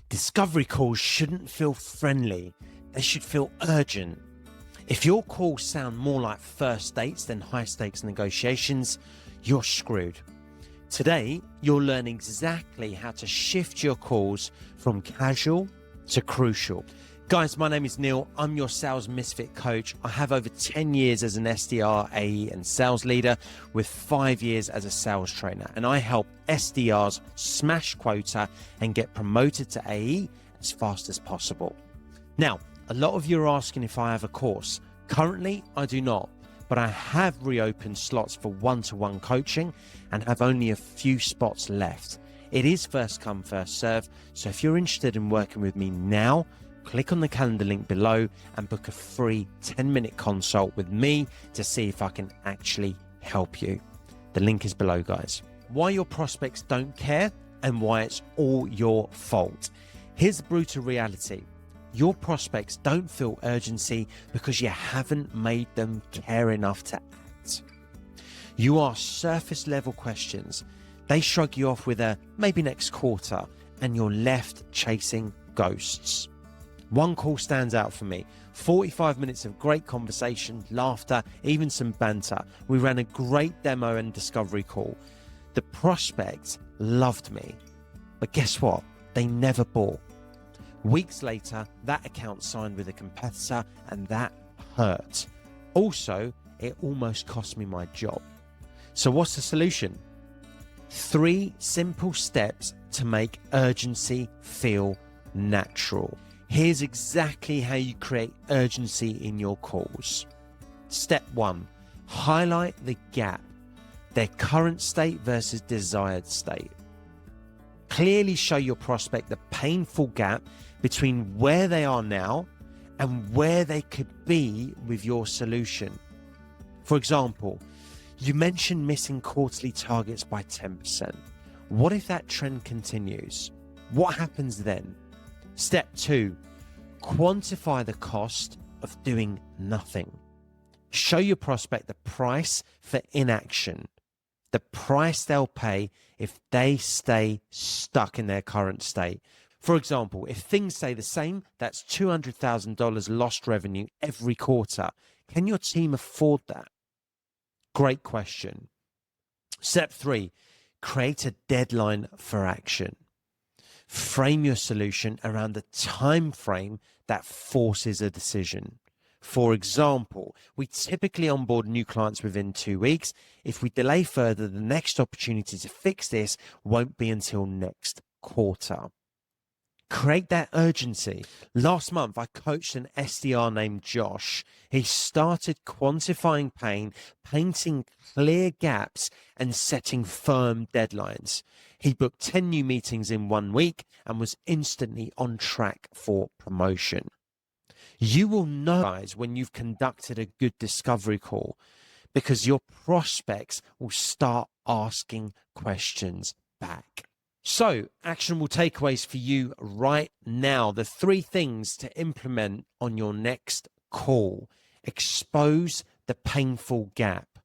Discovery calls shouldn't feel friendly, they should feel urgent. If your calls sound more like first dates than high stakes negotiations, you're screwed. Today, you'll learn exactly how to shift your calls from casual to crucial. Guys, my name is Neil. I'm your Sales Misfit coach. I have over 10 years as an SDR, AE, and sales leader with 5 years as a sales trainer. And I help SDRs smash quota and get promoted to AE as fast as possible. Now, a lot of you are asking if I have a course. Currently, I do not, but I have reopened slots for one-to-one coaching and have only a few spots left. It is first come, first serve. So if you're interested in working with me now, click on the calendar link below and book a free 10-minute consult with me to see if I can actually help you. The link is below, guys. Why your prospects don't care and why it's all your fault. Here's the brutal reality. Your prospects don't feel urgency because you haven't made them care enough to act. You ask surface level questions. They shrug you off with a maybe next quarter and you're left chasing ghosts. One call stands out for me. 45 minutes of great conversation, laughter, even some banter. We ran a great demo and discovery call. The prospect loved me, but guess what? They never bought. Weeks later, that account signed with a competitor and that hurt. Also, it almost cost me my job. So what's the solution? 3 simple steps to make urgency feel natural. Here's exactly how you create urgency in your calls. Step 1, highlight the gap, their current state versus desired state. Clearly show your prospect the painful gap between where they are now and where they could be with your solution. For example, you mentioned missing quarterly targets by 10%. What if that trend continues? What happens then? Step 2, quantify the cost of doing nothing. Show your prospect the price for inaction, the price they'll pay if they stay stuck in their current state. For example, if things stay the same, that's $200,000 lost revenue every quarter. Can your team afford that? Great question. Step 3, create a deadline for action. Frame your solution around the time frame that forces a decision. For example, we typically onboard new clients within 2 weeks. If we delay further, the next opportunity to fix this won't be until next quarter. Create that urgency. Last month, I coached an SDR named Josh. He started quantifying pain, painting clear gaps, and setting firm deadlines. He booked 10 new meetings in 1 week and was instantly on track for promotion. You will know, guys, when you've conducted a good discovery call because your prospects will start asking questions back. So, actionable takeaways for you right now. The 3 things to implement on your next call. Expose the painful gap.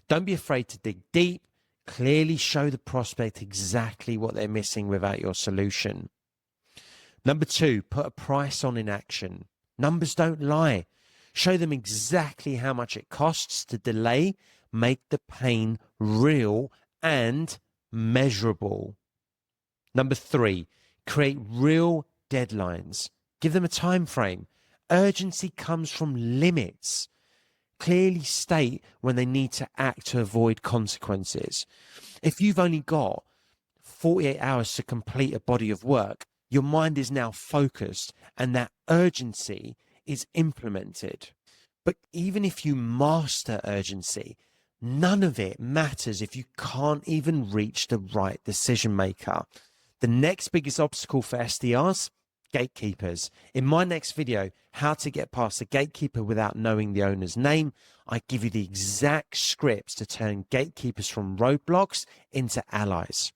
Don't be afraid to dig deep. Clearly show the prospect exactly what they're missing without your solution. Number 2, put a price on inaction. Numbers don't lie. Show them exactly how much it costs to delay. Make the pain real and measurable. Number 3, create real deadlines. Give them a time frame. Urgency comes from limits. Clearly state when they need to act to avoid consequences. If you've only got 48 hours to complete a body of work, your mind is now focused and that urgency is implemented. But even if you master urgency, none of it matters if you can't even reach the right decision maker. The next biggest obstacle for SDRs, gatekeepers. In my next video, how to get past a gatekeeper without knowing the owner's name, I give you the exact scripts to turn gatekeepers from roadblocks into allies.